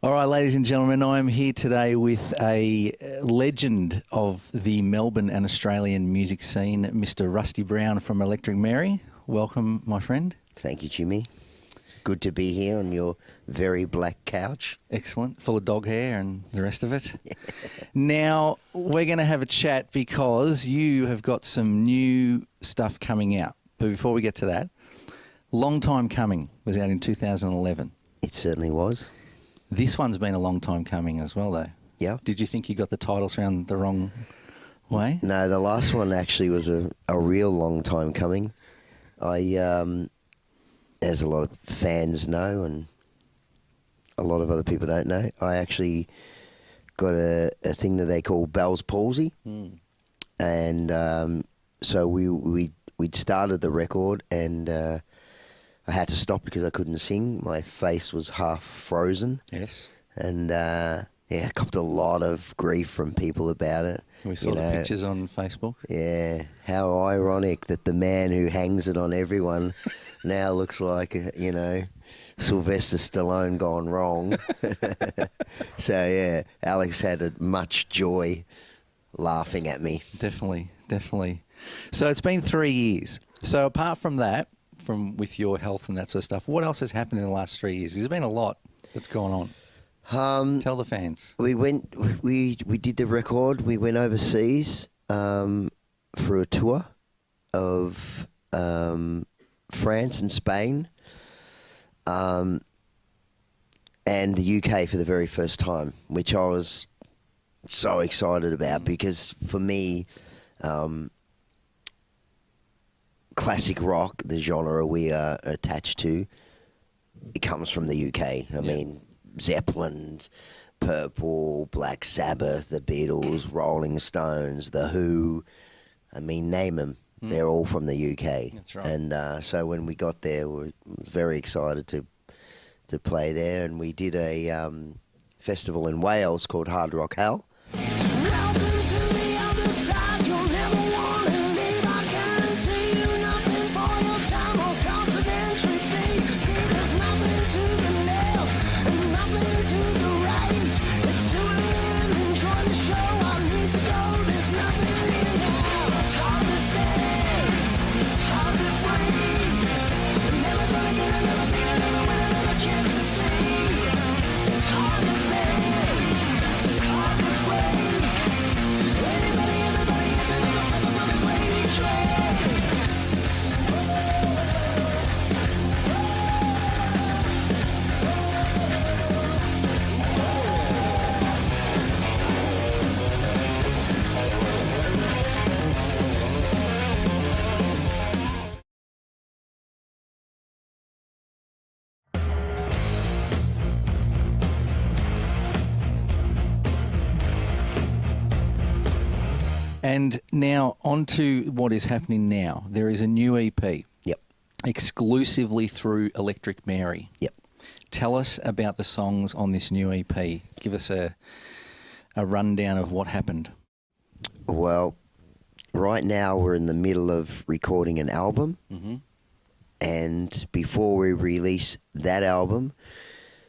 All right, ladies and gentlemen, I'm here today with a legend of the Melbourne and Australian music scene, Mr. Rusty Brown from Electric Mary. Welcome, my friend. Thank you, Jimmy. Good to be here on your very black couch. Excellent. Full of dog hair and the rest of it. Now, we're going to have a chat because you have got some new stuff coming out. But before we get to that, Long Time Coming was out in 2011. It certainly was. This one's been a long time coming as well, though. Yeah. Did you think you got the titles around the wrong way? No, the last one actually was a real long time coming. As a lot of fans know and a lot of other people don't know, I actually got a thing that they call Bell's palsy. And so we'd started the record and I had to stop because I couldn't sing. My face was half frozen. Yes. And I copped a lot of grief from people about it. We saw the pictures on Facebook. Yeah, how ironic that the man who hangs it on everyone now looks like, Sylvester Stallone gone wrong. So, yeah, Alex had much joy laughing at me. Definitely, definitely. So it's been 3 years. So apart from that, with your health and that sort of stuff, what else has happened in the last 3 years? There's been a lot that's gone on. Tell the fans. We did the record. We went overseas for a tour of France and Spain, and the UK for the very first time, which I was so excited about because for me, classic rock, the genre we are attached to, it comes from the UK. I mean, Zeppelin, Purple, Black Sabbath, the Beatles, Rolling Stones, The Who. I mean, name them. They're all from the UK. That's right. And so when we got there, we were very excited to play there. And we did a festival in Wales called Hard Rock Hell. And now on to what is happening now. There is a new EP. Yep. Exclusively through Electric Mary. Yep. Tell us about the songs on this new EP. Give us a rundown of what happened. Well, right now we're in the middle of recording an album. Mm-hmm. And before we release that album,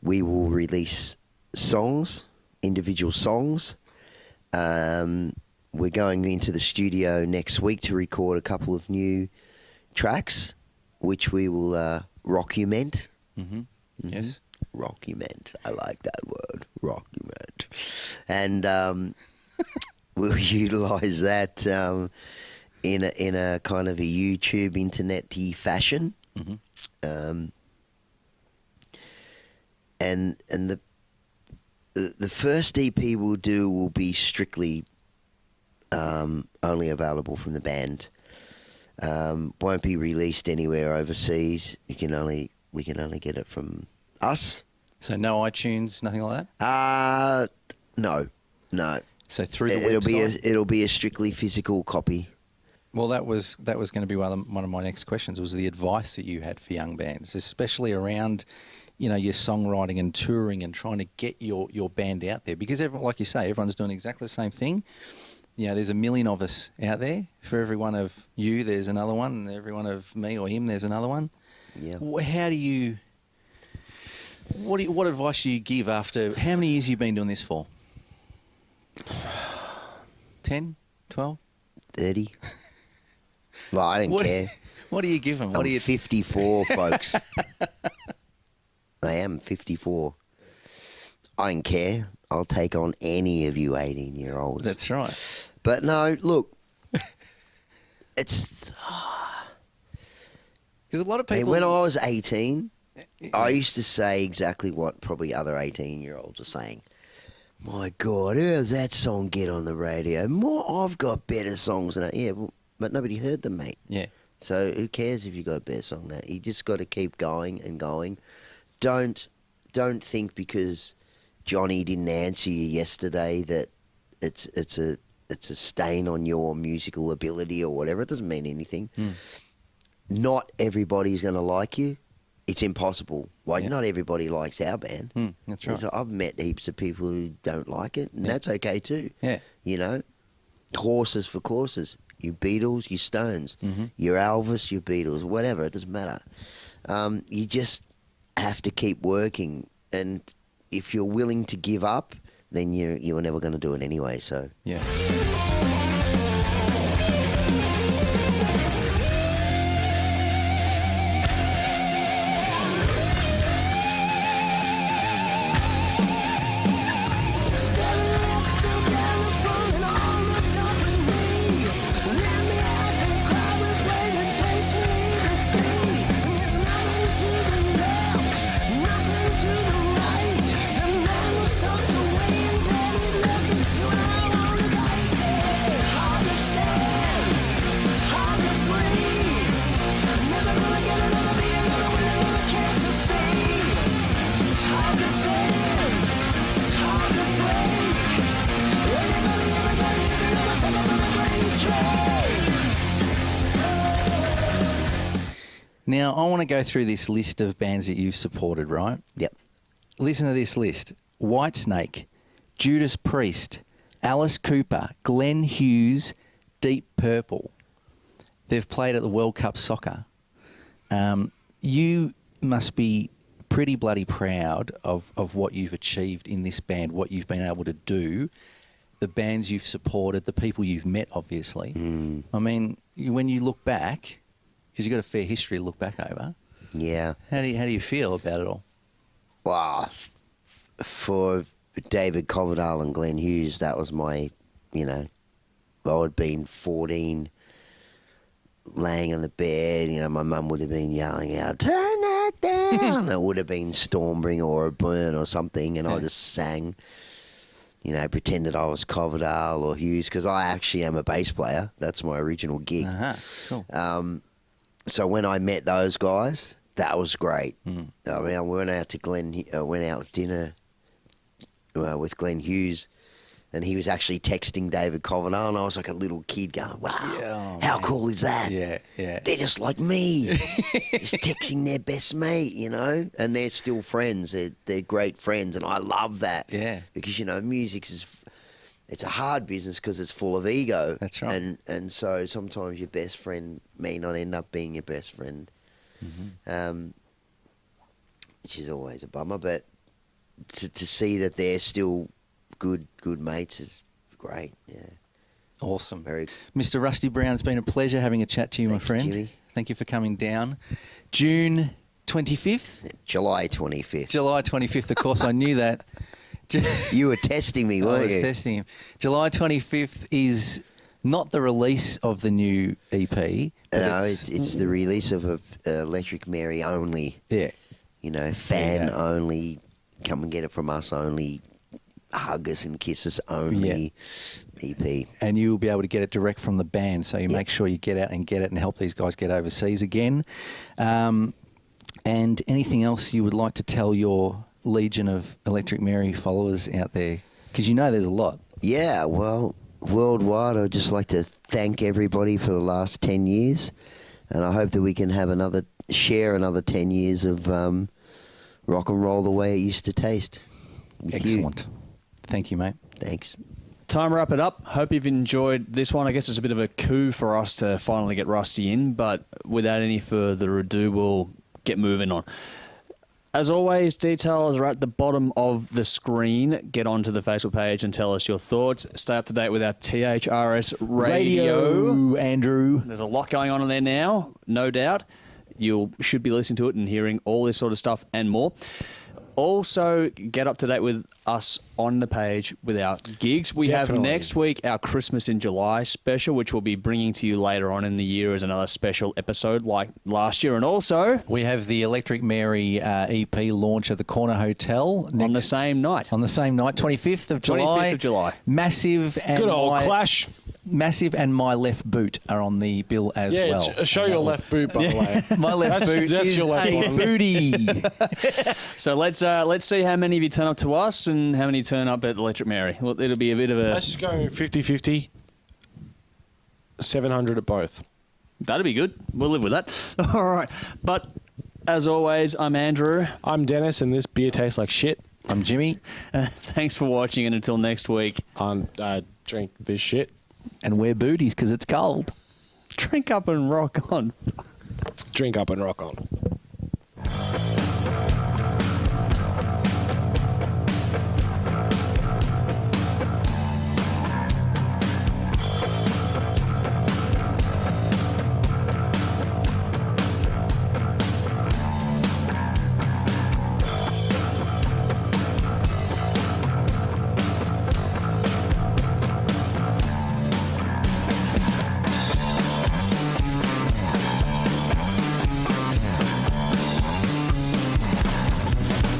we will release songs, individual songs. We're going into the studio next week to record a couple of new tracks, which we will rockument. Mm-hmm. Mm-hmm. Yes. Rockument. I like that word, rockument. And we'll utilise that in a kind of a YouTube internet-y fashion. Mm-hmm. And the first EP we'll do will be strictly only available from the band. Won't be released anywhere overseas. We can only get it from us. So no iTunes, nothing like that? No. So through the website? It'll be a strictly physical copy. Well, that was going to be one of my next questions, was the advice that you had for young bands, especially around, your songwriting and touring and trying to get your band out there. Because like you say, everyone's doing exactly the same thing. There's a million of us out there. For every one of you, there's another one. And every one of me or him, there's another one. Yeah. How do you What advice do you give after how many years have you been doing this for? 10, 12? 30. Well, I don't care. What do you give them? What I'm do you 54, folks. I am 54. I don't care. I'll take on any of you 18-year-olds. That's right. But no, look, it's... Because a lot of Hey, people. when I was 18, I used to say exactly what probably other 18-year-olds are saying. My God, how's that song get on the radio? I've got better songs than that. Yeah, well, but nobody heard them, mate. Yeah. So who cares if you got a better song than that? You just got to keep going and going. Don't think because Johnny didn't answer you yesterday that it's a stain on your musical ability or whatever. It doesn't mean anything. Not everybody's going to like you. It's impossible. Like, not everybody likes our band. That's right. So I've met heaps of people who don't like it, and that's okay too. Yeah. You know, horses for courses. You Beatles, you Stones. You're Elvis, you Beatles, whatever. It doesn't matter. You just have to keep working, and if you're willing to give up, then you're never going to do it anyway. So Yeah. Now, I want to go through this list of bands that you've supported, right? Yep. Listen to this list. Whitesnake, Judas Priest, Alice Cooper, Glenn Hughes, Deep Purple. They've played at the World Cup Soccer. You must be pretty bloody proud of what you've achieved in this band, what you've been able to do, the bands you've supported, the people you've met, obviously. I mean, when you look back, because you've got a fair history to look back over, Yeah. how do you feel about it all? Well, for David Coverdale and Glenn Hughes, that was my, I had been 14, laying on the bed. My mum would have been yelling out, "Turn that down!" It would have been Stormbringer or a Burn or something, and I just sang, pretended I was Coverdale or Hughes, because I actually am a bass player. That's my original gig. Cool. So when I met those guys, that was great. I mean, I went out with dinner with Glenn Hughes, and he was actually texting David Coverdale, and I was like a little kid going, "Wow, how cool is that? Yeah. They're just like me, just texting their best mate, and they're still friends. They're great friends, and I love that. Yeah. Because it's a hard business because it's full of ego. That's right. And so sometimes your best friend may not end up being your best friend, which is always a bummer. But to see that they're still good mates is great. Yeah. Awesome. Very. Mr. Rusty Brown, it's been a pleasure having a chat to you, Thank my friend. you, Jimmy. Thank you for coming down. June 25th? July 25th. July 25th, of course, I knew that. You were testing me, I weren't was you? testing him. July 25th is not the release of the new EP. But No, it's the release of a Electric Mary only. Yeah. Fan Yeah. only. Come and get it from us only. Hug us and kiss us only. EP. And you'll be able to get it direct from the band. So you make sure you get out and get it and help these guys get overseas again. And anything else you would like to tell your legion of Electric Mary followers out there? Because there's a lot. Yeah, well, worldwide, I'd just like to thank everybody for the last 10 years. And I hope that we can have share another 10 years of rock and roll the way it used to taste. With Excellent. you. Thank you, mate. Thanks. Time to wrap it up. Hope you've enjoyed this one. I guess it's a bit of a coup for us to finally get Rusty in, but without any further ado, we'll get moving on. As always, details are at the bottom of the screen. Get onto the Facebook page and tell us your thoughts. Stay up to date with our THRS radio. Andrew. There's a lot going on in there now, no doubt. You should be listening to it and hearing all this sort of stuff and more. Also, get up to date with us on the page with our gigs. We Definitely. have next week our Christmas in July special, which we'll be bringing to you later on in the year as another special episode like last year. And also, We have the Electric Mary EP launch at the Corner Hotel on the same night. On the same night, 25th of July. 25th of July. Massive and Good old my, Clash. Massive and My Left Boot are on the bill as Yeah, well. show your left boot, by the way. My left boot that's is your left a one. booty. So let's see how many of you turn up to us and how many turn up at Electric Mary. Well, it'll be a bit of a... Let's just go 50-50. 700 at both. That'll be good. We'll live with that. All right. But as always, I'm Andrew. I'm Dennis, and this beer tastes like shit. I'm Jimmy, Thanks for watching, and until next week, Drink this shit. and we're booties because it's cold. drink up and rock on. Drink up and rock on.